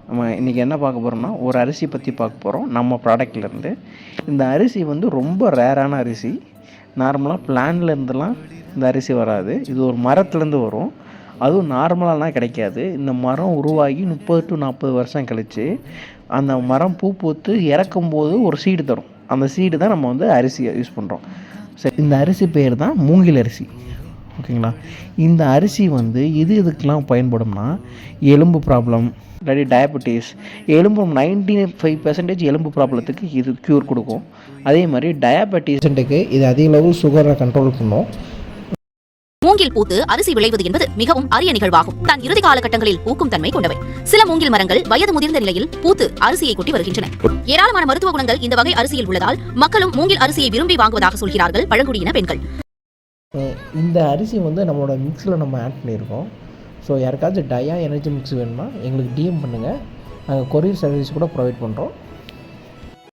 நம்ம இன்றைக்கி என்ன பார்க்க போகிறோம்னா ஒரு அரிசி பற்றி பார்க்க போகிறோம் நம்ம ப்ராடக்ட்லேருந்து. இந்த அரிசி வந்து ரொம்ப ரேரான அரிசி. நார்மலாக பிளான்லேருந்துலாம் இந்த அரிசி வராது. இது ஒரு மரத்துலேருந்து வரும். அதுவும் நார்மலாலாம் கிடைக்காது. இந்த மரம் உருவாகி 30 to 40 வருஷம் கழித்து அந்த மரம் பூ பூத்து இறக்கும்போது ஒரு சீடு தரும். அந்த சீடு தான் நம்ம வந்து அரிசியை யூஸ் பண்ணுறோம். சரி, இந்த அரிசி பேர் தான் மூங்கில் அரிசி. ஓகேங்களா? இந்த அரிசி வந்து இதுக்கெலாம் பயன்படும்னா எலும்பு ப்ராப்ளம், இல்லாட்டி டயபெட்டிஸ், எலும்பு 95% எலும்பு ப்ராப்ளத்துக்கு இது க்யூர் கொடுக்கும். அதே மாதிரி டயபெட்டிஸ்க்கு இது அதிக லெவல் சுகரை கண்ட்ரோல் பண்ணும். மூங்கில் பூத்து அரிசி விளைவது என்பது மிகவும் அரிய நிகழ்வாகும். தன் இறுதி காலகட்டங்களில் பூக்கும் தன்மை கொண்டவை. சில மூங்கில் மரங்கள் வயது முதிர்ந்த நிலையில் பூத்து அரிசியை கொட்டி வருகின்றன. ஏராளமான மருத்துவ குணங்கள் இந்த வகை அரிசியில் உள்ளதால் மக்களும் மூங்கில் அரிசியை விரும்பி வாங்குவதாக சொல்கிறார்கள் பழங்குடியின பெண்கள். இந்த அரிசி வந்து நம்மளோட மிக்ஸில் நம்ம ஆட் பண்ணியிருக்கோம். ஸோ யாருக்காச்சும் டயா எனர்ஜி மிக்ஸ் வேணும்னா எங்களுக்கு டிஎம் பண்ணுங்கள். நாங்கள் கொரியர் சர்வீஸ் கூட ப்ரொவைட் பண்ணுறோம்.